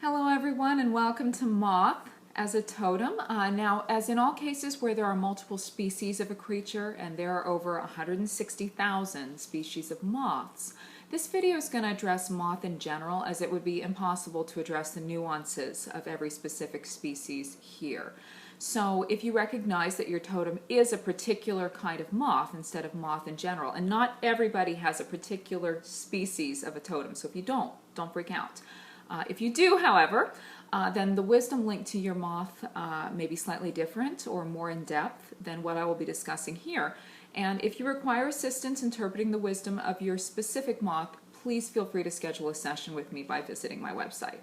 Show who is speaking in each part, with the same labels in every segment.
Speaker 1: Hello everyone and welcome to Moth as a totem. Now, as in all cases where there are multiple species of a creature, and there are over 160,000 species of moths, this video is going to address moth in general, as it would be impossible to address the nuances of every specific species here. So if you recognize that your totem is a particular kind of moth instead of moth in general, and not everybody has a particular species of a totem, so if you don't freak out. If you do, however, then the wisdom linked to your moth may be slightly different or more in depth than what I will be discussing here. And if you require assistance interpreting the wisdom of your specific moth, please feel free to schedule a session with me by visiting my website.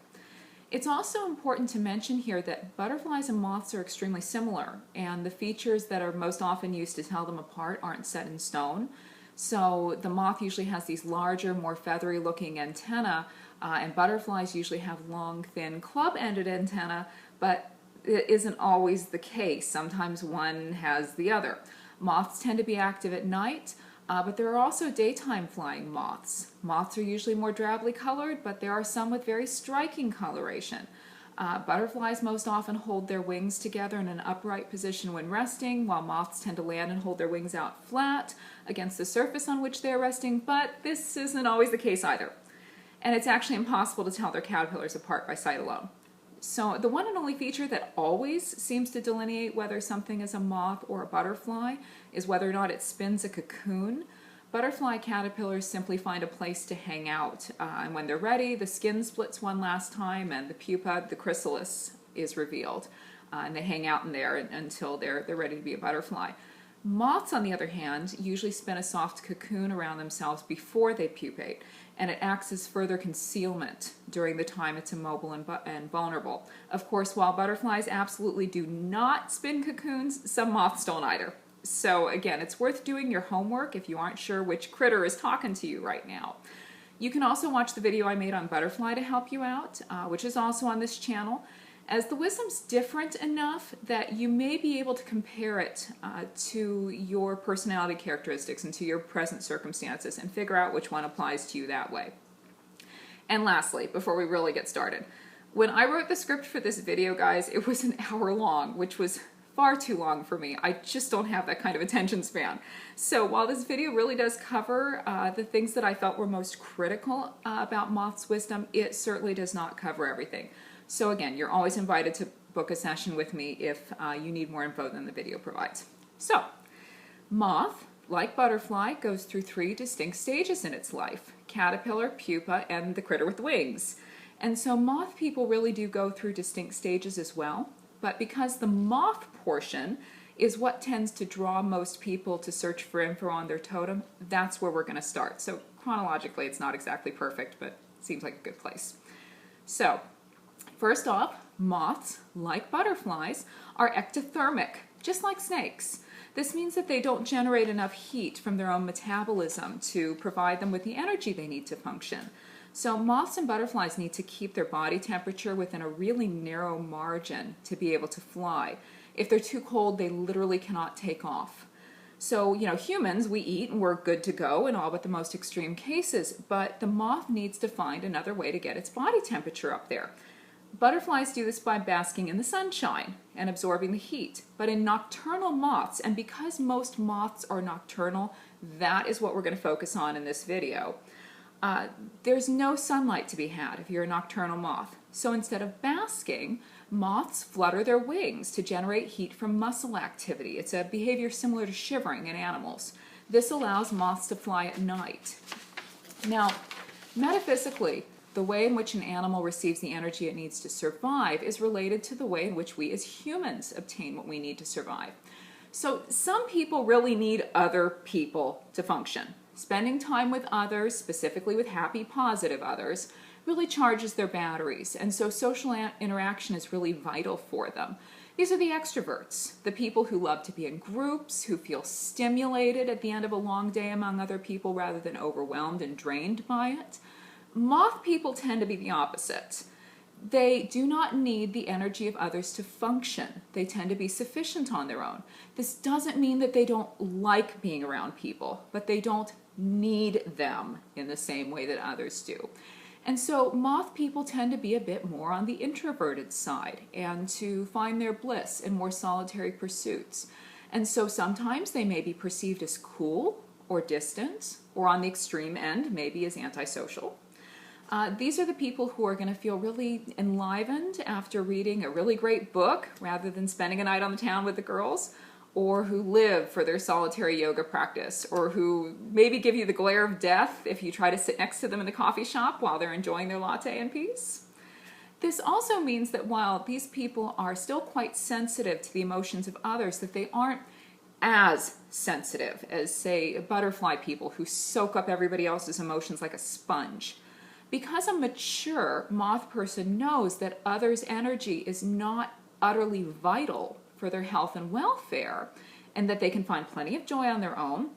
Speaker 1: It's also important to mention here that butterflies and moths are extremely similar, and the features that are most often used to tell them apart aren't set in stone. So the moth usually has these larger, more feathery looking antennae, and butterflies usually have long, thin, club-ended antennae, but it isn't always the case. Sometimes one has the other. Moths tend to be active at night, but there are also daytime flying moths. Moths are usually more drably colored, but there are some with very striking coloration. Butterflies most often hold their wings together in an upright position when resting, while moths tend to land and hold their wings out flat against the surface on which they are resting, but this isn't always the case either. And it's actually impossible to tell their caterpillars apart by sight alone. So the one and only feature that always seems to delineate whether something is a moth or a butterfly is whether or not it spins a cocoon. Butterfly caterpillars simply find a place to hang out, and when they're ready, the skin splits one last time and the pupa, the chrysalis, is revealed. And they hang out in there until they're ready to be a butterfly. Moths, on the other hand, usually spin a soft cocoon around themselves before they pupate, and it acts as further concealment during the time it's immobile and vulnerable. Of course, while butterflies absolutely do not spin cocoons, some moths don't either. So again, it's worth doing your homework if you aren't sure which critter is talking to you right now. You can also watch the video I made on butterfly to help you out, which is also on this channel, as the wisdom's different enough that you may be able to compare it to your personality characteristics and to your present circumstances and figure out which one applies to you that way. And lastly, before we really get started, when I wrote the script for this video, guys, it was an hour long, which was far too long for me. I just don't have that kind of attention span. So while this video really does cover the things that I felt were most critical about moth's wisdom, it certainly does not cover everything. So again, you're always invited to book a session with me if you need more info than the video provides. So, moth, like butterfly, goes through 3 distinct stages in its life: caterpillar, pupa, and the critter with wings. And so moth people really do go through distinct stages as well, but because the moth portion is what tends to draw most people to search for info on their totem, that's where we're going to start. So chronologically, it's not exactly perfect, but it seems like a good place. So, first off, moths, like butterflies, are ectothermic, just like snakes. This means that they don't generate enough heat from their own metabolism to provide them with the energy they need to function. So moths and butterflies need to keep their body temperature within a really narrow margin to be able to fly. If they're too cold, they literally cannot take off. So, humans, we eat and we're good to go in all but the most extreme cases, but the moth needs to find another way to get its body temperature up there. Butterflies do this by basking in the sunshine and absorbing the heat. But in nocturnal moths, and because most moths are nocturnal, that is what we're going to focus on in this video. There's no sunlight to be had if you're a nocturnal moth. So instead of basking, moths flutter their wings to generate heat from muscle activity. It's a behavior similar to shivering in animals. This allows moths to fly at night. Now, metaphysically, the way in which an animal receives the energy it needs to survive is related to the way in which we as humans obtain what we need to survive. So some people really need other people to function. Spending time with others, specifically with happy, positive others, really charges their batteries, and so social interaction is really vital for them. These are the extroverts, the people who love to be in groups, who feel stimulated at the end of a long day among other people rather than overwhelmed and drained by it. Moth people tend to be the opposite. They do not need the energy of others to function. They tend to be sufficient on their own. This doesn't mean that they don't like being around people, but they don't need them in the same way that others do. And so moth people tend to be a bit more on the introverted side and to find their bliss in more solitary pursuits. And so sometimes they may be perceived as cool or distant, or on the extreme end, maybe as antisocial. These are the people who are going to feel really enlivened after reading a really great book rather than spending a night on the town with the girls, or who live for their solitary yoga practice, or who maybe give you the glare of death if you try to sit next to them in the coffee shop while they're enjoying their latte in peace. This also means that while these people are still quite sensitive to the emotions of others, that they aren't as sensitive as, say, butterfly people who soak up everybody else's emotions like a sponge. Because a mature moth person knows that others' energy is not utterly vital for their health and welfare, and that they can find plenty of joy on their own,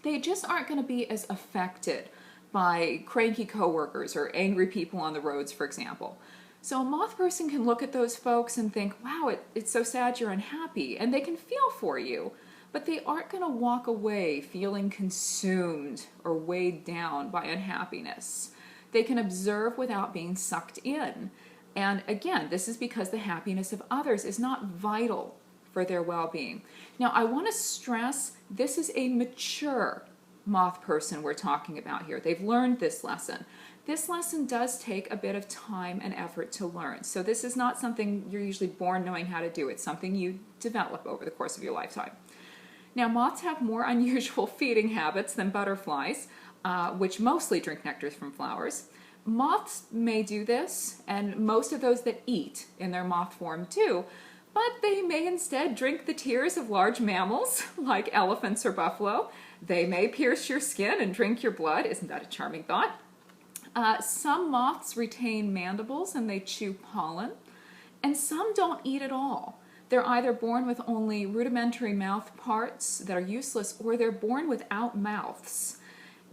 Speaker 1: they just aren't going to be as affected by cranky coworkers or angry people on the roads, for example. So a moth person can look at those folks and think, wow, it's so sad you're unhappy, and they can feel for you, but they aren't going to walk away feeling consumed or weighed down by unhappiness. They can observe without being sucked in. And again, this is because the happiness of others is not vital for their well-being. Now, I want to stress this is a mature moth person we're talking about here. They've learned this lesson. This lesson does take a bit of time and effort to learn. So this is not something you're usually born knowing how to do. It's something you develop over the course of your lifetime. Now, moths have more unusual feeding habits than butterflies, which mostly drink nectar from flowers. Moths may do this, and most of those that eat in their moth form do, but they may instead drink the tears of large mammals, like elephants or buffalo. They may pierce your skin and drink your blood. Isn't that a charming thought? Some moths retain mandibles and they chew pollen, and some don't eat at all. They're either born with only rudimentary mouth parts that are useless, or they're born without mouths.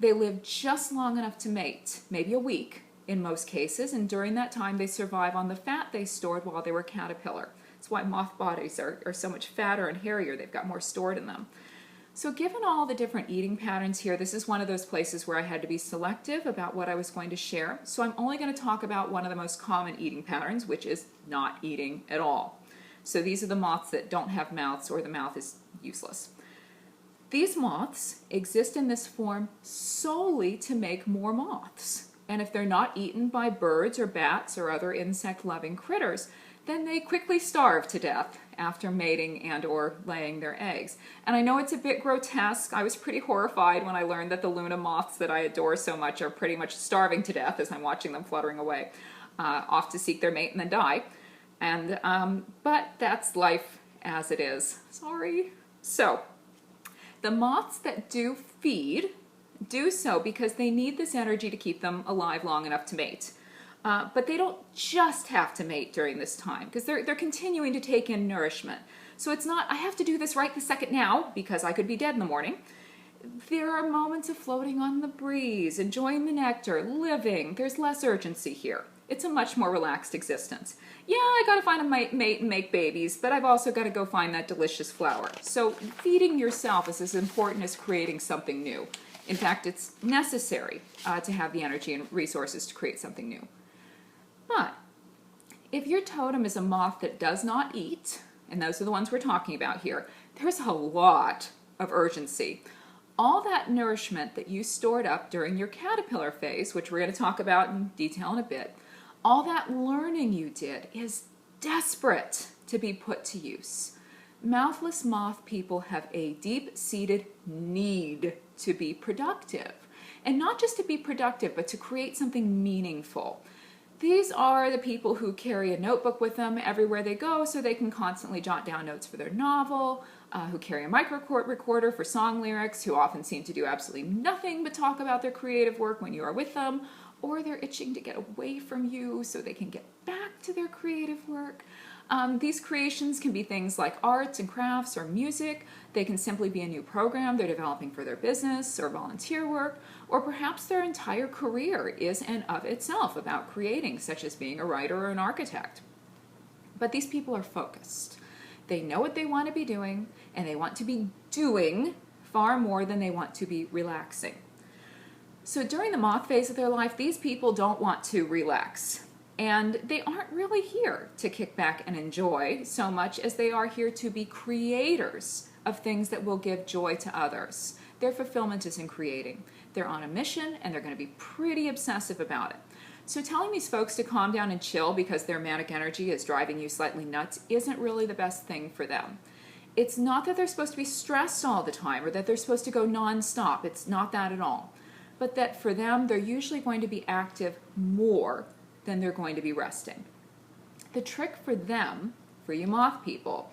Speaker 1: They live just long enough to mate, maybe a week in most cases, and during that time they survive on the fat they stored while they were caterpillar. That's why moth bodies are so much fatter and hairier. They've got more stored in them. So given all the different eating patterns here, this is one of those places where I had to be selective about what I was going to share. So I'm only going to talk about one of the most common eating patterns, which is not eating at all. So these are the moths that don't have mouths, or the mouth is useless. These moths exist in this form solely to make more moths. And if they're not eaten by birds or bats or other insect-loving critters, then they quickly starve to death after mating and or laying their eggs. And I know it's a bit grotesque. I was pretty horrified when I learned that the Luna moths that I adore so much are pretty much starving to death as I'm watching them fluttering away, off to seek their mate and then die. And but that's life as it is. Sorry. So the moths that do feed do so because they need this energy to keep them alive long enough to mate. But they don't just have to mate during this time, because they're continuing to take in nourishment. So it's not, I have to do this right this second now because I could be dead in the morning. There are moments of floating on the breeze, enjoying the nectar, living. There's less urgency here. It's a much more relaxed existence. Yeah, I gotta find a mate and make babies, but I've also gotta go find that delicious flower. So feeding yourself is as important as creating something new. In fact, it's necessary to have the energy and resources to create something new. But if your totem is a moth that does not eat, and those are the ones we're talking about here, there's a lot of urgency. All that nourishment that you stored up during your caterpillar phase, which we're going to talk about in detail in a bit, all that learning you did is desperate to be put to use. Mouthless moth people have a deep-seated need to be productive. And not just to be productive, but to create something meaningful. These are the people who carry a notebook with them everywhere they go so they can constantly jot down notes for their novel, who carry a recorder for song lyrics, who often seem to do absolutely nothing but talk about their creative work when you are with them, or they're itching to get away from you so they can get back to their creative work. These creations can be things like arts and crafts or music. They can simply be a new program they're developing for their business or volunteer work, or perhaps their entire career is and of itself about creating, such as being a writer or an architect. But these people are focused. They know what they want to be doing, and they want to be doing far more than they want to be relaxing. So during the moth phase of their life, these people don't want to relax. And they aren't really here to kick back and enjoy so much as they are here to be creators of things that will give joy to others. Their fulfillment is in creating. They're on a mission and they're going to be pretty obsessive about it. So telling these folks to calm down and chill because their manic energy is driving you slightly nuts isn't really the best thing for them. It's not that they're supposed to be stressed all the time or that they're supposed to go non-stop. It's not that at all. But that for them, they're usually going to be active more than they're going to be resting. The trick for them, for you moth people,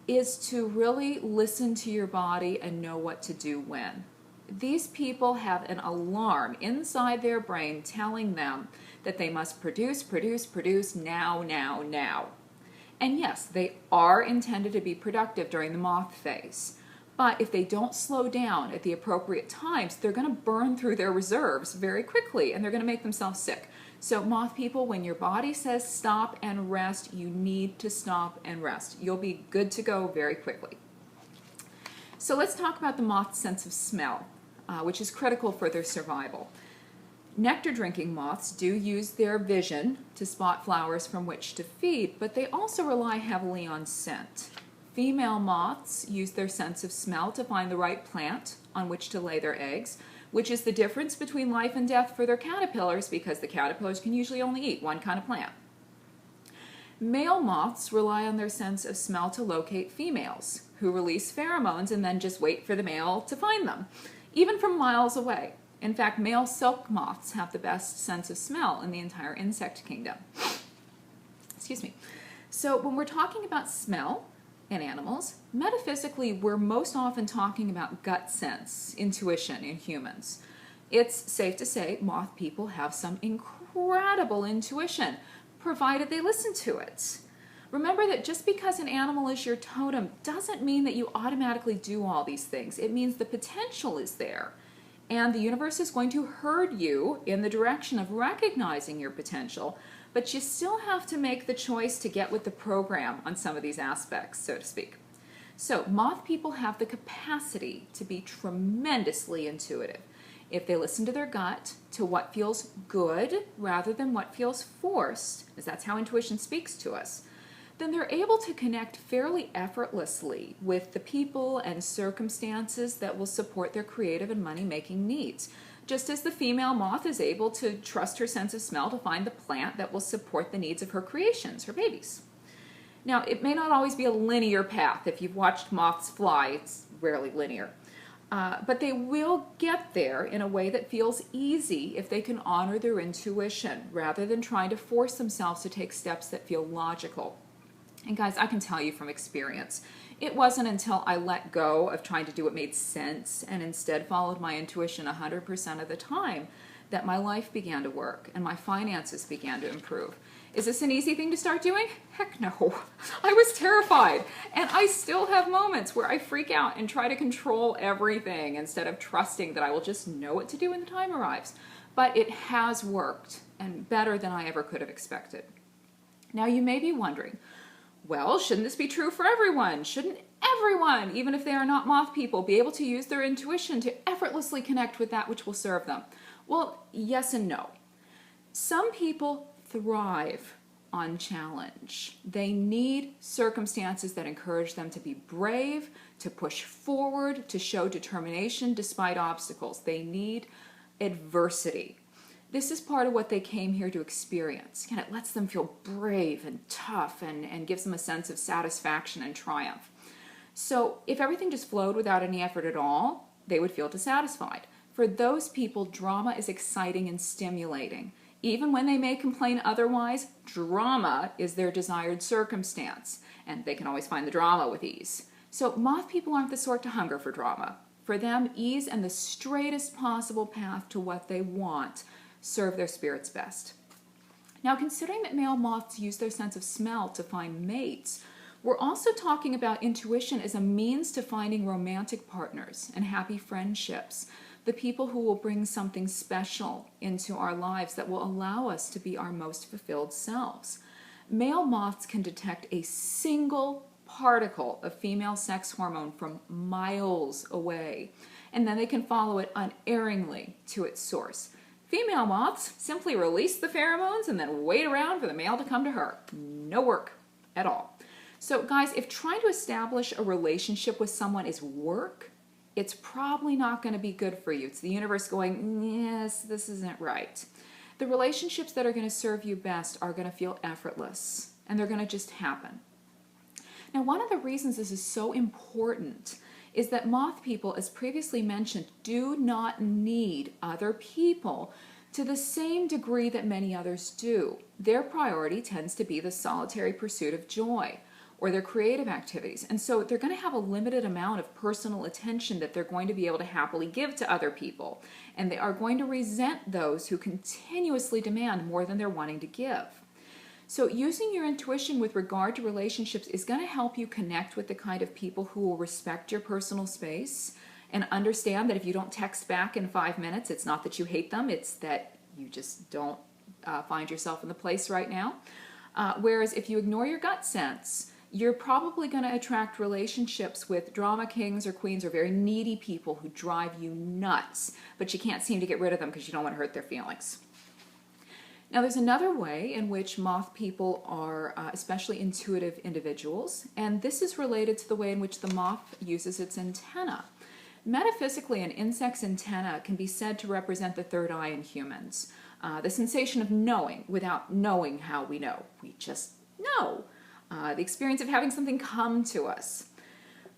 Speaker 1: is to really listen to your body and know what to do when. These people have an alarm inside their brain telling them that they must produce, produce, produce now, now, now. And yes, they are intended to be productive during the moth phase. But if they don't slow down at the appropriate times, they're going to burn through their reserves very quickly and they're going to make themselves sick. So moth people, when your body says stop and rest, you need to stop and rest. You'll be good to go very quickly. So let's talk about the moth's sense of smell, which is critical for their survival. Nectar drinking moths do use their vision to spot flowers from which to feed, but they also rely heavily on scent. Female moths use their sense of smell to find the right plant on which to lay their eggs, which is the difference between life and death for their caterpillars because the caterpillars can usually only eat one kind of plant. Male moths rely on their sense of smell to locate females, who release pheromones and then just wait for the male to find them, even from miles away. In fact, male silk moths have the best sense of smell in the entire insect kingdom. Excuse me. So when we're talking about smell in animals, metaphysically, we're most often talking about gut sense, intuition in humans. It's safe to say moth people have some incredible intuition, provided they listen to it. Remember that just because an animal is your totem doesn't mean that you automatically do all these things. It means the potential is there. And the universe is going to herd you in the direction of recognizing your potential, but you still have to make the choice to get with the program on some of these aspects, so to speak. So moth people have the capacity to be tremendously intuitive. If they listen to their gut, to what feels good rather than what feels forced, as that's how intuition speaks to us, then they're able to connect fairly effortlessly with the people and circumstances that will support their creative and money-making needs. Just as the female moth is able to trust her sense of smell to find the plant that will support the needs of her creations, her babies. Now, it may not always be a linear path. If you've watched moths fly, it's rarely linear. But they will get there in a way that feels easy if they can honor their intuition rather than trying to force themselves to take steps that feel logical. And guys, I can tell you from experience, it wasn't until I let go of trying to do what made sense and instead followed my intuition 100% of the time that my life began to work and my finances began to improve. Is this an easy thing to start doing? Heck no. I was terrified. And I still have moments where I freak out and try to control everything instead of trusting that I will just know what to do when the time arrives. But it has worked, and better than I ever could have expected. Now you may be wondering, well, shouldn't this be true for everyone? Shouldn't everyone, even if they are not moth people, be able to use their intuition to effortlessly connect with that which will serve them? Well, yes and no. Some people thrive on challenge. They need circumstances that encourage them to be brave, to push forward, to show determination despite obstacles. They need adversity. This is part of what they came here to experience. And it lets them feel brave and tough and gives them a sense of satisfaction and triumph. So if everything just flowed without any effort at all, they would feel dissatisfied. For those people, drama is exciting and stimulating. Even when they may complain otherwise, drama is their desired circumstance, and they can always find the drama with ease. So moth people aren't the sort to hunger for drama. For them, ease and the straightest possible path to what they want serve their spirits best. Now, considering that male moths use their sense of smell to find mates, we're also talking about intuition as a means to finding romantic partners and happy friendships, the people who will bring something special into our lives that will allow us to be our most fulfilled selves. Male moths can detect a single particle of female sex hormone from miles away. and then they can follow it unerringly to its source. Female moths simply release the pheromones and then wait around for the male to come to her. No work at all. So guys, if trying to establish a relationship with someone is work, it's probably not going to be good for you. It's the universe going, yes, this isn't right. The relationships that are going to serve you best are going to feel effortless, and they're going to just happen. Now, one of the reasons this is so important is that moth people, as previously mentioned, do not need other people to the same degree that many others do. Their priority tends to be the solitary pursuit of joy or their creative activities. And so they're going to have a limited amount of personal attention that they're going to be able to happily give to other people. And they are going to resent those who continuously demand more than they're wanting to give. So using your intuition with regard to relationships is going to help you connect with the kind of people who will respect your personal space and understand that if you don't text back in 5 minutes, it's not that you hate them, it's that you just don't find yourself in the place right now. Whereas if you ignore your gut sense, you're probably going to attract relationships with drama kings or queens or very needy people who drive you nuts, but you can't seem to get rid of them because you don't want to hurt their feelings. Now, there's another way in which moth people are especially intuitive individuals, and this is related to the way in which the moth uses its antenna. Metaphysically, an insect's antenna can be said to represent the third eye in humans, the sensation of knowing without knowing how we know. We just know. The experience of having something come to us.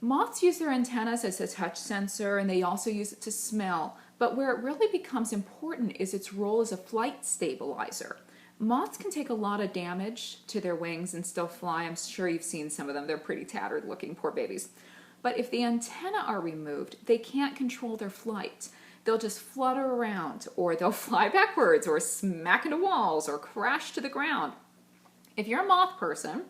Speaker 1: Moths use their antennas as a touch sensor, and they also use it to smell. But where it really becomes important is its role as a flight stabilizer. Moths can take a lot of damage to their wings and still fly. I'm sure you've seen some of them. They're pretty tattered looking, poor babies. But if the antennae are removed, they can't control their flight. They'll just flutter around, or they'll fly backwards, or smack into walls, or crash to the ground. If you're a moth person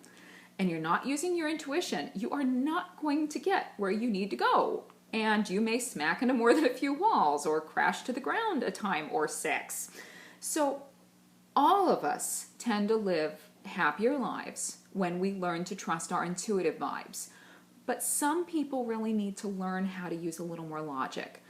Speaker 1: and you're not using your intuition, you are not going to get where you need to go. And you may smack into more than a few walls or crash to the ground a time or 6. So all of us tend to live happier lives when we learn to trust our intuitive vibes. But some people really need to learn how to use a little more logic.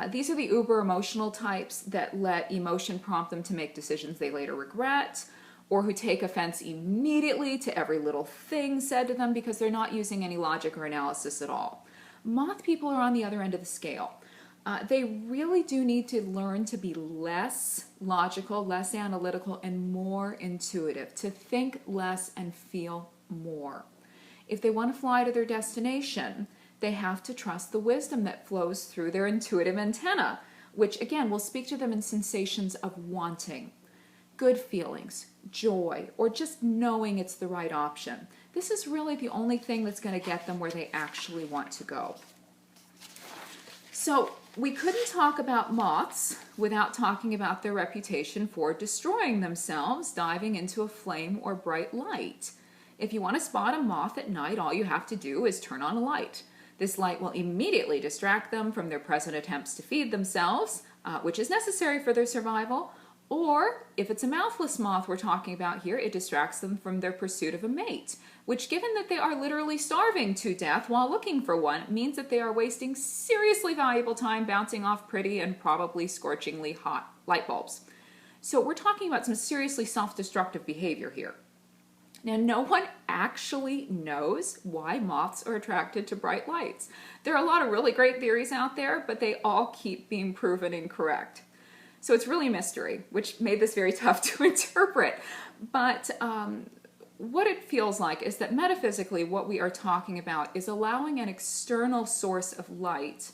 Speaker 1: These are the uber emotional types that let emotion prompt them to make decisions they later regret, or who take offense immediately to every little thing said to them because they're not using any logic or analysis at all. Moth people are on the other end of the scale. They really do need to learn to be less logical, less analytical, and more intuitive, to think less and feel more. If they want to fly to their destination, they have to trust the wisdom that flows through their intuitive antenna, which again will speak to them in sensations of wanting, good feelings, joy, or just knowing it's the right option. This is really the only thing that's going to get them where they actually want to go. So we couldn't talk about moths without talking about their reputation for destroying themselves, diving into a flame or bright light. If you want to spot a moth at night, all you have to do is turn on a light. This light will immediately distract them from their present attempts to feed themselves, which is necessary for their survival. Or, if it's a mouthless moth we're talking about here, it distracts them from their pursuit of a mate, which, given that they are literally starving to death while looking for one, means that they are wasting seriously valuable time bouncing off pretty and probably scorchingly hot light bulbs. So we're talking about some seriously self-destructive behavior here. Now, no one actually knows why moths are attracted to bright lights. There are a lot of really great theories out there, but they all keep being proven incorrect. So it's really a mystery, which made this very tough to interpret. But what it feels like is that metaphysically what we are talking about is allowing an external source of light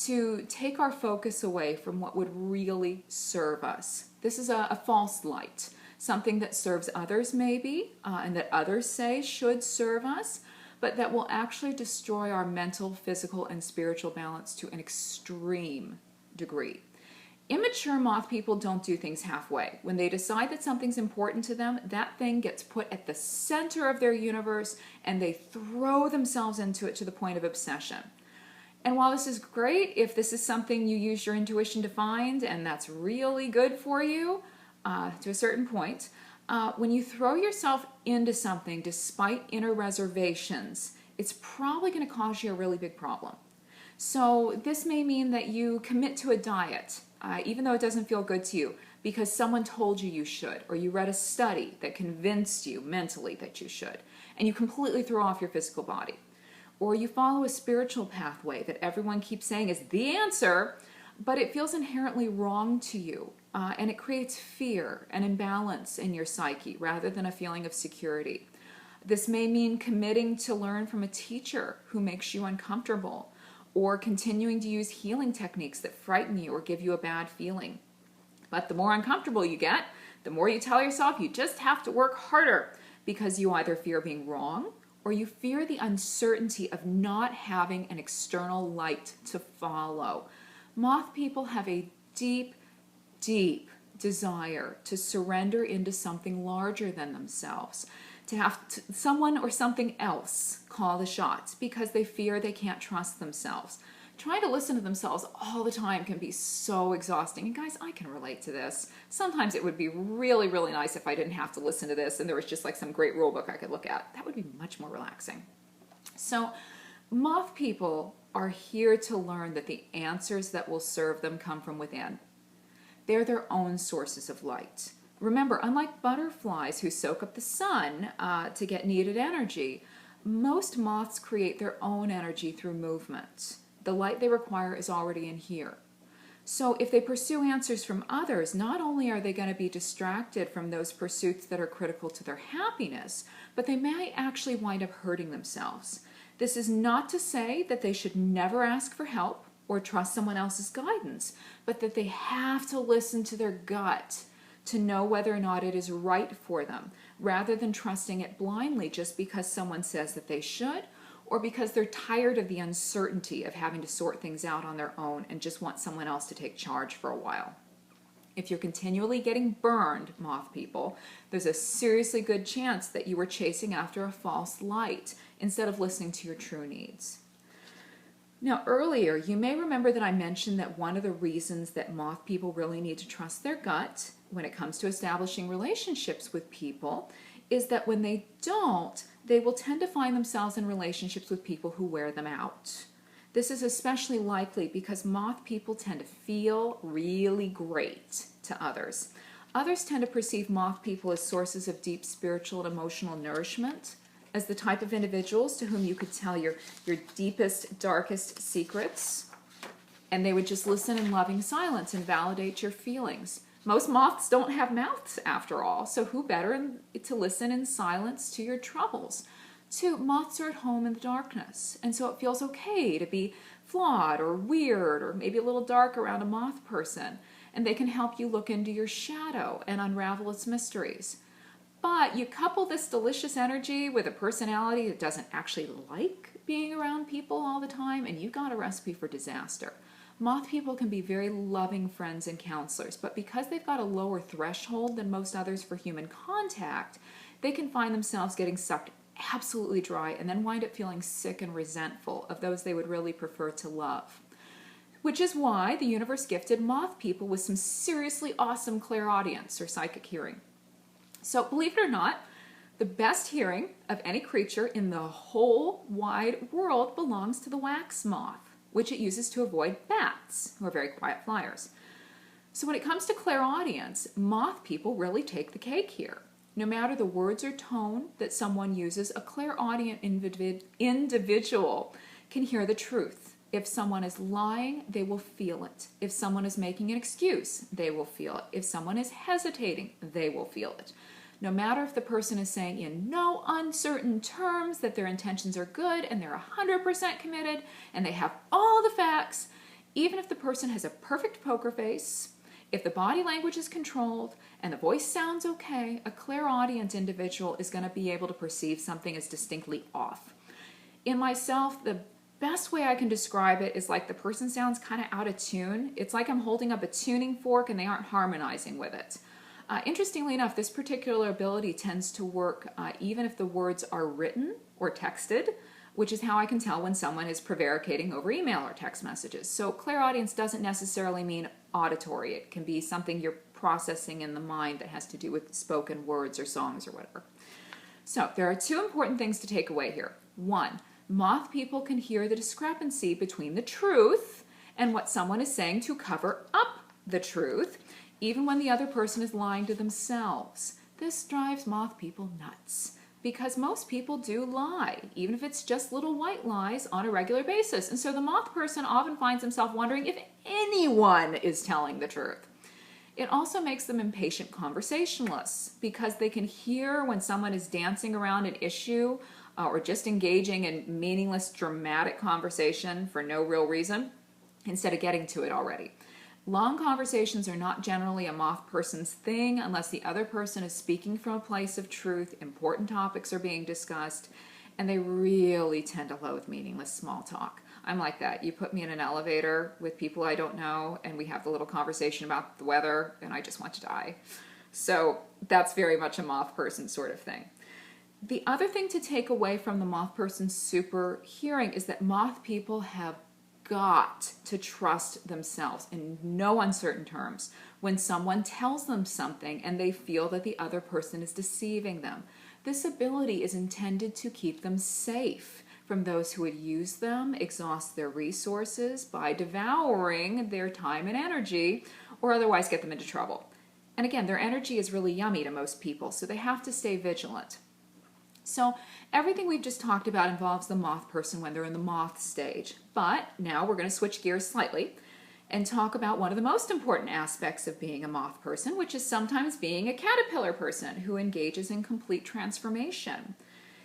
Speaker 1: to take our focus away from what would really serve us. This is a false light, something that serves others maybe, and that others say should serve us, but that will actually destroy our mental, physical, and spiritual balance to an extreme degree. Immature moth people don't do things halfway. When they decide that something's important to them, that thing gets put at the center of their universe and they throw themselves into it to the point of obsession. And while this is great, if this is something you use your intuition to find and that's really good for you, to a certain point, when you throw yourself into something despite inner reservations, it's probably going to cause you a really big problem. So this may mean that you commit to a diet, even though it doesn't feel good to you, because someone told you you should, or you read a study that convinced you mentally that you should, and you completely throw off your physical body. Or you follow a spiritual pathway that everyone keeps saying is the answer, but it feels inherently wrong to you, and it creates fear and imbalance in your psyche rather than a feeling of security. This may mean committing to learn from a teacher who makes you uncomfortable, or continuing to use healing techniques that frighten you or give you a bad feeling. But the more uncomfortable you get, the more you tell yourself you just have to work harder, because you either fear being wrong or you fear the uncertainty of not having an external light to follow. Moth people have a deep, deep desire to surrender into something larger than themselves, to have someone or something else call the shots because they fear they can't trust themselves. Trying to listen to themselves all the time can be so exhausting. And guys, I can relate to this. Sometimes it would be really, really nice if I didn't have to listen to this and there was just like some great rule book I could look at. That would be much more relaxing. So moth people are here to learn that the answers that will serve them come from within. They're their own sources of light. Remember, unlike butterflies who soak up the sun to get needed energy, most moths create their own energy through movement. The light they require is already in here. So if they pursue answers from others, not only are they going to be distracted from those pursuits that are critical to their happiness, but they may actually wind up hurting themselves. This is not to say that they should never ask for help or trust someone else's guidance, but that they have to listen to their gut to know whether or not it is right for them, rather than trusting it blindly just because someone says that they should, or because they're tired of the uncertainty of having to sort things out on their own and just want someone else to take charge for a while. If you're continually getting burned, moth people, there's a seriously good chance that you were chasing after a false light instead of listening to your true needs. Now, earlier, you may remember that I mentioned that one of the reasons that moth people really need to trust their gut when it comes to establishing relationships with people is that when they don't, they will tend to find themselves in relationships with people who wear them out. This is especially likely because moth people tend to feel really great to others. Others tend to perceive moth people as sources of deep spiritual and emotional nourishment, as the type of individuals to whom you could tell your deepest, darkest secrets, and they would just listen in loving silence and validate your feelings. Most moths don't have mouths, after all, so who better to listen in silence to your troubles? 2, moths are at home in the darkness, and so it feels okay to be flawed or weird or maybe a little dark around a moth person, and they can help you look into your shadow and unravel its mysteries. But you couple this delicious energy with a personality that doesn't actually like being around people all the time, and you got a recipe for disaster. Moth people can be very loving friends and counselors, but because they've got a lower threshold than most others for human contact, they can find themselves getting sucked absolutely dry and then wind up feeling sick and resentful of those they would really prefer to love. Which is why the universe gifted moth people with some seriously awesome clairaudience or psychic hearing. So believe it or not, the best hearing of any creature in the whole wide world belongs to the wax moth, which it uses to avoid bats, who are very quiet flyers. So when it comes to clairaudience, moth people really take the cake here. No matter the words or tone that someone uses, a clairaudient individual can hear the truth. If someone is lying, they will feel it. If someone is making an excuse, they will feel it. If someone is hesitating, they will feel it. No matter if the person is saying in no uncertain terms that their intentions are good and they're 100% committed and they have all the facts, even if the person has a perfect poker face, if the body language is controlled and the voice sounds okay, a clairaudient individual is going to be able to perceive something as distinctly off. In myself, the best way I can describe it is like the person sounds kind of out of tune. It's like I'm holding up a tuning fork and they aren't harmonizing with it. Interestingly enough, this particular ability tends to work even if the words are written or texted, which is how I can tell when someone is prevaricating over email or text messages. So clairaudience doesn't necessarily mean auditory. It can be something you're processing in the mind that has to do with spoken words or songs or whatever. So there are 2 important things to take away here. 1, Moth people can hear the discrepancy between the truth and what someone is saying to cover up the truth, even when the other person is lying to themselves. This drives moth people nuts because most people do lie, even if it's just little white lies on a regular basis. And so the moth person often finds himself wondering if anyone is telling the truth. It also makes them impatient conversationalists because they can hear when someone is dancing around an issue or just engaging in meaningless, dramatic conversation for no real reason instead of getting to it already. Long conversations are not generally a moth person's thing unless the other person is speaking from a place of truth, important topics are being discussed, and they really tend to loathe meaningless small talk. I'm like that. You put me in an elevator with people I don't know, and we have the little conversation about the weather, and I just want to die. So that's very much a moth person sort of thing. The other thing to take away from the moth person's super hearing is that moth people have got to trust themselves in no uncertain terms when someone tells them something and they feel that the other person is deceiving them. This ability is intended to keep them safe from those who would use them, exhaust their resources by devouring their time and energy, or otherwise get them into trouble. And again, their energy is really yummy to most people, so they have to stay vigilant. So everything we've just talked about involves the moth person when they're in the moth stage. But now we're going to switch gears slightly and talk about one of the most important aspects of being a moth person, which is sometimes being a caterpillar person who engages in complete transformation.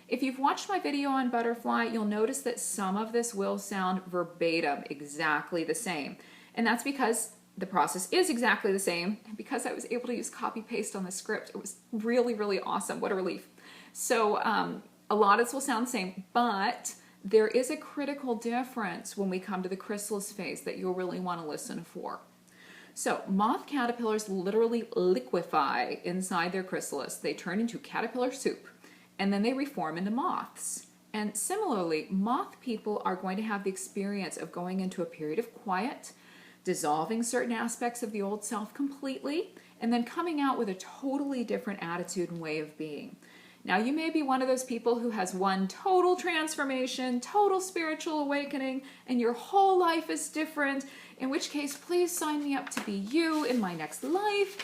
Speaker 1: If you've watched my video on butterfly, you'll notice that some of this will sound verbatim exactly the same. And that's because the process is exactly the same. And because I was able to use copy-paste on the script, it was really, really awesome. What a relief. So a lot of this will sound the same, but there is a critical difference when we come to the chrysalis phase that you'll really want to listen for. So moth caterpillars literally liquefy inside their chrysalis. They turn into caterpillar soup, and then they reform into moths. And similarly, moth people are going to have the experience of going into a period of quiet, dissolving certain aspects of the old self completely, and then coming out with a totally different attitude and way of being. Now, you may be one of those people who has one total transformation, total spiritual awakening, and your whole life is different, in which case, please sign me up to be you in my next life.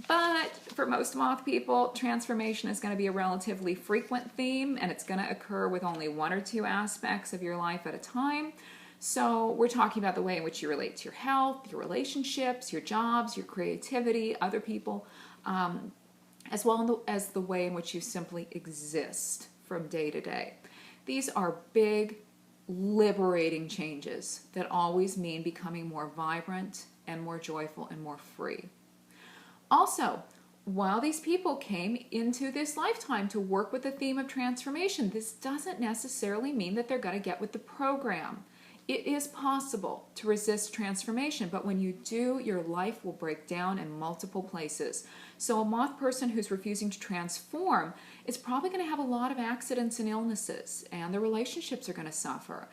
Speaker 1: But for most moth people, transformation is going to be a relatively frequent theme, and it's going to occur with only one or two aspects of your life at a time. So we're talking about the way in which you relate to your health, your relationships, your jobs, your creativity, other people, as well as the way in which you simply exist from day to day. These are big, liberating changes that always mean becoming more vibrant and more joyful and more free. Also, while these people came into this lifetime to work with the theme of transformation, this doesn't necessarily mean that they're going to get with the program. It is possible to resist transformation, but when you do, your life will break down in multiple places. So a moth person who's refusing to transform is probably going to have a lot of accidents and illnesses, and their relationships are going to suffer.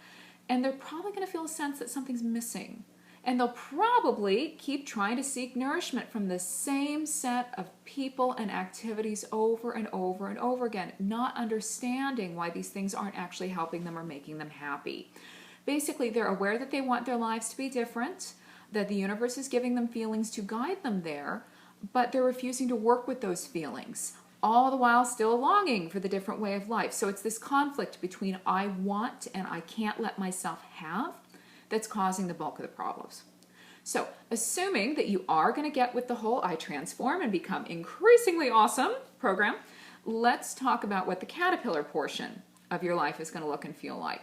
Speaker 1: And they're probably going to feel a sense that something's missing. And they'll probably keep trying to seek nourishment from the same set of people and activities over and over and over again, not understanding why these things aren't actually helping them or making them happy. Basically, they're aware that they want their lives to be different, that the universe is giving them feelings to guide them there, but they're refusing to work with those feelings, all the while still longing for the different way of life. So it's this conflict between I want and I can't let myself have that's causing the bulk of the problems. So assuming that you are going to get with the whole I transform and become increasingly awesome program, let's talk about what the caterpillar portion of your life is going to look and feel like.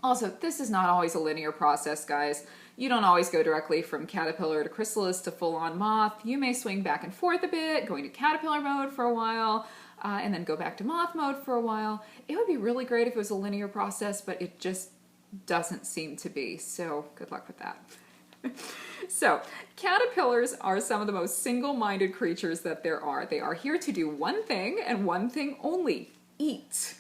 Speaker 1: Also, this is not always a linear process, guys. You don't always go directly from caterpillar to chrysalis to full-on moth. You may swing back and forth a bit, going to caterpillar mode for a while, and then go back to moth mode for a while. It would be really great if it was a linear process, but it just doesn't seem to be, so good luck with that. So, caterpillars are some of the most single-minded creatures that there are. They are here to do one thing and one thing only: eat.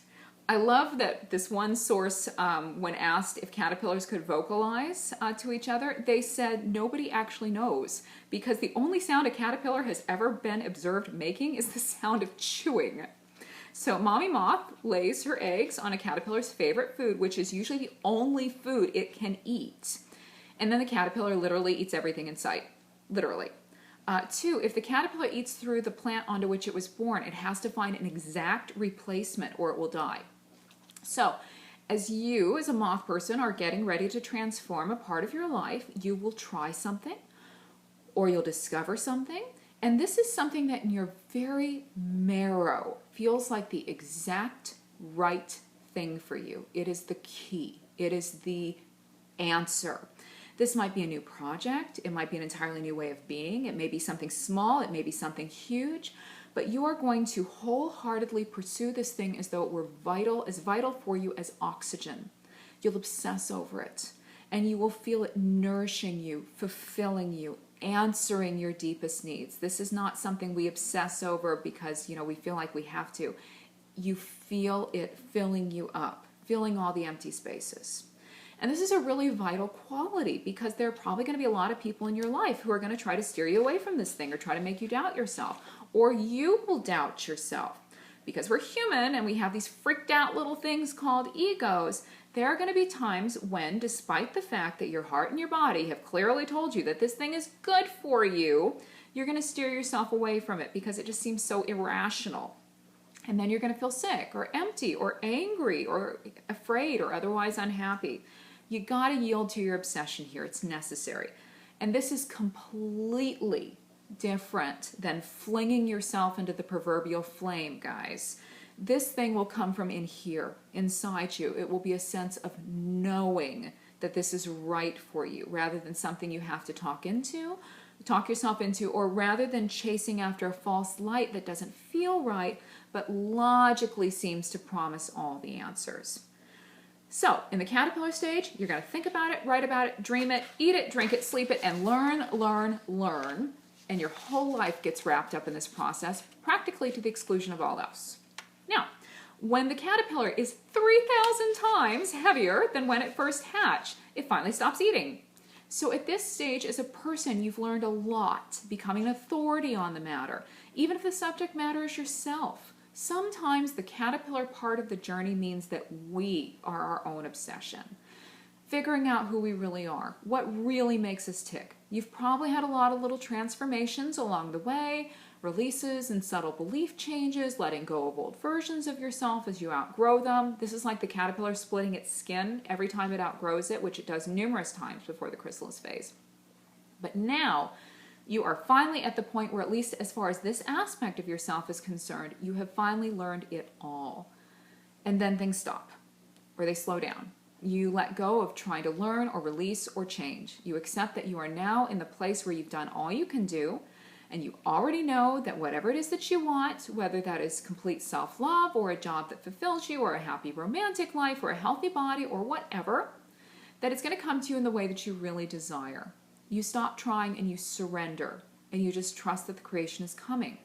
Speaker 1: I love that this one source, when asked if caterpillars could vocalize to each other, they said nobody actually knows, because the only sound a caterpillar has ever been observed making is the sound of chewing. So mommy moth lays her eggs on a caterpillar's favorite food, which is usually the only food it can eat. And then the caterpillar literally eats everything in sight, literally. Two, if the caterpillar eats through the plant onto which it was born, it has to find an exact replacement or it will die. So as you, as a moth person, are getting ready to transform a part of your life, you will try something or you'll discover something. And this is something that in your very marrow feels like the exact right thing for you. It is the key. It is the answer. This might be a new project. It might be an entirely new way of being. It may be something small. It may be something huge. But you are going to wholeheartedly pursue this thing as though it were vital, as vital for you as oxygen. You'll obsess over it. And you will feel it nourishing you, fulfilling you, answering your deepest needs. This is not something we obsess over because, we feel like we have to. You feel it filling you up, filling all the empty spaces. And this is a really vital quality because there are probably going to be a lot of people in your life who are going to try to steer you away from this thing or try to make you doubt yourself. Or you will doubt yourself. Because we're human and we have these freaked out little things called egos, there are going to be times when, despite the fact that your heart and your body have clearly told you that this thing is good for you, you're going to steer yourself away from it because it just seems so irrational. And then you're going to feel sick or empty or angry or afraid or otherwise unhappy. You got to yield to your obsession here. It's necessary. And this is completely different than flinging yourself into the proverbial flame, guys. This thing will come from in here, inside you. It will be a sense of knowing that this is right for you, rather than something you have to talk yourself into, or rather than chasing after a false light that doesn't feel right, but logically seems to promise all the answers. So, in the caterpillar stage, you're going to think about it, write about it, dream it, eat it, drink it, sleep it, and learn, learn, learn. And your whole life gets wrapped up in this process, practically to the exclusion of all else. Now, when the caterpillar is 3,000 times heavier than when it first hatched, it finally stops eating. So at this stage, as a person, you've learned a lot, becoming an authority on the matter, even if the subject matter is yourself. Sometimes the caterpillar part of the journey means that we are our own obsession. Figuring out who we really are, what really makes us tick. You've probably had a lot of little transformations along the way, releases and subtle belief changes, letting go of old versions of yourself as you outgrow them. This is like the caterpillar splitting its skin every time it outgrows it, which it does numerous times before the chrysalis phase. But now, you are finally at the point where, at least as far as this aspect of yourself is concerned, you have finally learned it all. And then things stop, or they slow down. You let go of trying to learn or release or change. You accept that you are now in the place where you've done all you can do, and you already know that whatever it is that you want, whether that is complete self-love or a job that fulfills you or a happy romantic life or a healthy body or whatever, that it's going to come to you in the way that you really desire. You stop trying and you surrender, and you just trust that the creation is coming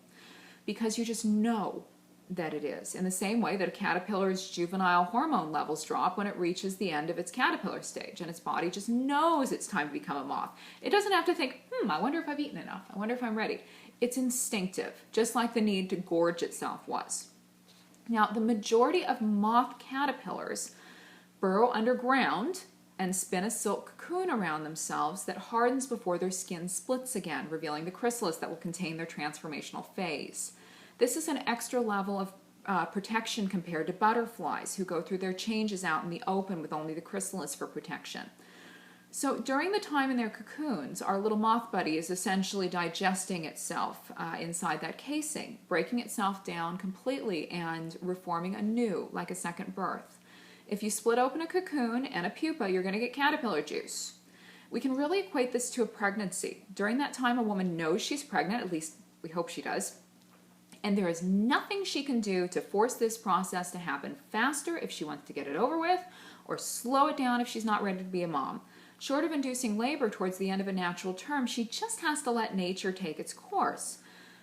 Speaker 1: because you just know that it is. In the same way that a caterpillar's juvenile hormone levels drop when it reaches the end of its caterpillar stage, and its body just knows it's time to become a moth. It doesn't have to think, I wonder if I've eaten enough. I wonder if I'm ready. It's instinctive, just like the need to gorge itself was. Now, the majority of moth caterpillars burrow underground and spin a silk cocoon around themselves that hardens before their skin splits again, revealing the chrysalis that will contain their transformational phase. This is an extra level of protection compared to butterflies who go through their changes out in the open with only the chrysalis for protection. So during the time in their cocoons, our little moth buddy is essentially digesting itself inside that casing, breaking itself down completely and reforming anew like a second birth. If you split open a cocoon and a pupa, you're going to get caterpillar juice. We can really equate this to a pregnancy. During that time, a woman knows she's pregnant, at least we hope she does. And there is nothing she can do to force this process to happen faster if she wants to get it over with, or slow it down if she's not ready to be a mom. Short of inducing labor towards the end of a natural term, she just has to let nature take its course.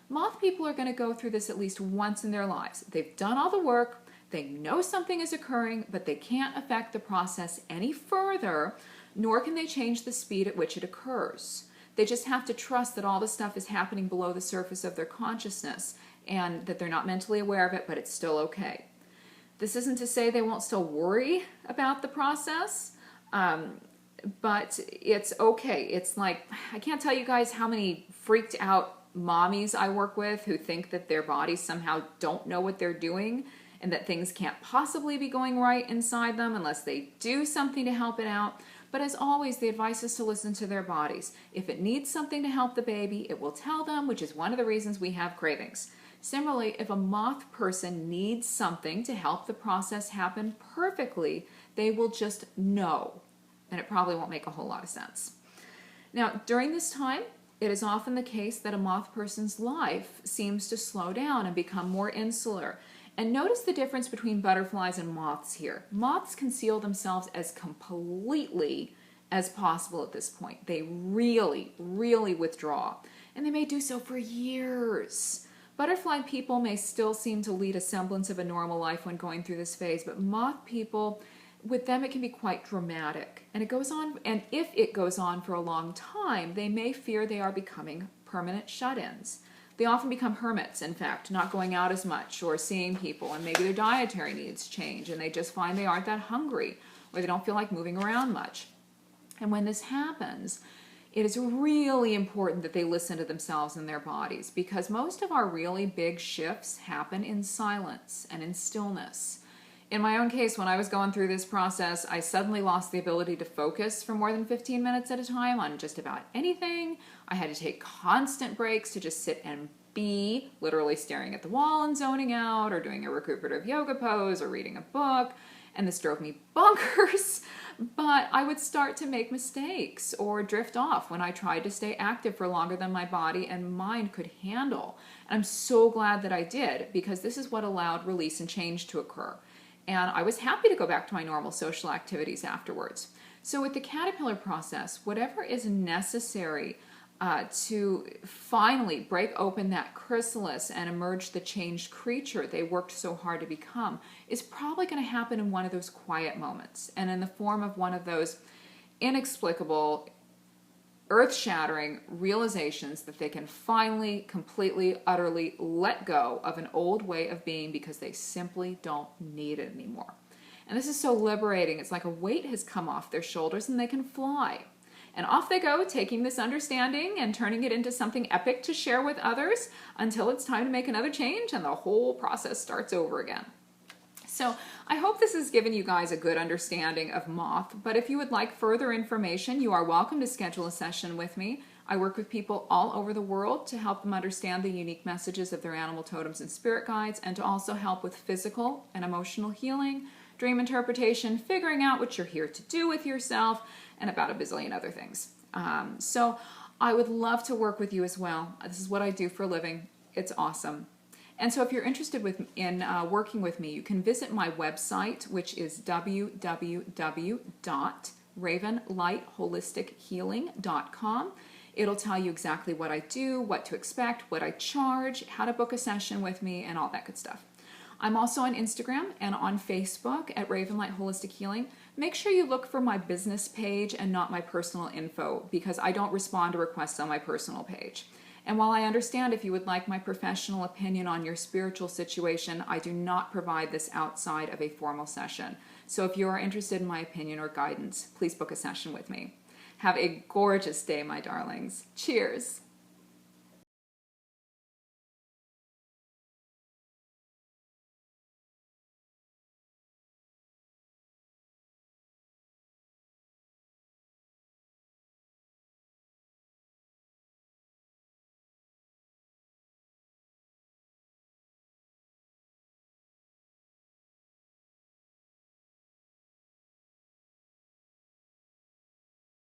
Speaker 1: Moth people are going to go through this at least once in their lives. They've done all the work, they know something is occurring, but they can't affect the process any further, nor can they change the speed at which it occurs. They just have to trust that all the stuff is happening below the surface of their consciousness, and that they're not mentally aware of it, but it's still okay. This isn't to say they won't still worry about the process, but it's okay. It's like, I can't tell you guys how many freaked out mommies I work with who think that their bodies somehow don't know what they're doing and that things can't possibly be going right inside them unless they do something to help it out. But as always, the advice is to listen to their bodies. If it needs something to help the baby, it will tell them, which is one of the reasons we have cravings. Similarly, if a moth person needs something to help the process happen perfectly, they will just know, and it probably won't make a whole lot of sense. Now, during this time, it is often the case that a moth person's life seems to slow down and become more insular. And notice the difference between butterflies and moths here. Moths conceal themselves as completely as possible at this point. They really, really withdraw. And they may do so for years. Butterfly people may still seem to lead a semblance of a normal life when going through this phase, but moth people, with them it can be quite dramatic. And it goes on, and if it goes on for a long time, they may fear they are becoming permanent shut-ins. They often become hermits, in fact, not going out as much or seeing people, and maybe their dietary needs change and they just find they aren't that hungry or they don't feel like moving around much. And when this happens, it is really important that they listen to themselves and their bodies, because most of our really big shifts happen in silence and in stillness. In my own case, when I was going through this process, I suddenly lost the ability to focus for more than 15 minutes at a time on just about anything. I had to take constant breaks to just sit and be, literally staring at the wall and zoning out, or doing a recuperative yoga pose, or reading a book, and this drove me bonkers. But I would start to make mistakes or drift off when I tried to stay active for longer than my body and mind could handle. And I'm so glad that I did, because this is what allowed release and change to occur. And I was happy to go back to my normal social activities afterwards. So with the caterpillar process, whatever is necessary to finally break open that chrysalis and emerge the changed creature they worked so hard to become is probably going to happen in one of those quiet moments and in the form of one of those inexplicable, earth-shattering realizations that they can finally, completely, utterly let go of an old way of being because they simply don't need it anymore. And this is so liberating. It's like a weight has come off their shoulders and they can fly. And off they go, taking this understanding and turning it into something epic to share with others until it's time to make another change and the whole process starts over again. So I hope this has given you guys a good understanding of moth, but if you would like further information, you are welcome to schedule a session with me. I work with people all over the world to help them understand the unique messages of their animal totems and spirit guides, and to also help with physical and emotional healing, dream interpretation, figuring out what you're here to do with yourself, and about a bazillion other things. So I would love to work with you as well. This is what I do for a living. It's awesome. And so if you're interested in working with me, you can visit my website, which is www.ravenlightholistichealing.com. It'll tell you exactly what I do, what to expect, what I charge, how to book a session with me, and all that good stuff. I'm also on Instagram and on Facebook at Ravenlight Holistic Healing. Make sure you look for my business page and not my personal info, because I don't respond to requests on my personal page. And while I understand if you would like my professional opinion on your spiritual situation, I do not provide this outside of a formal session. So if you are interested in my opinion or guidance, please book a session with me. Have a gorgeous day, my darlings. Cheers.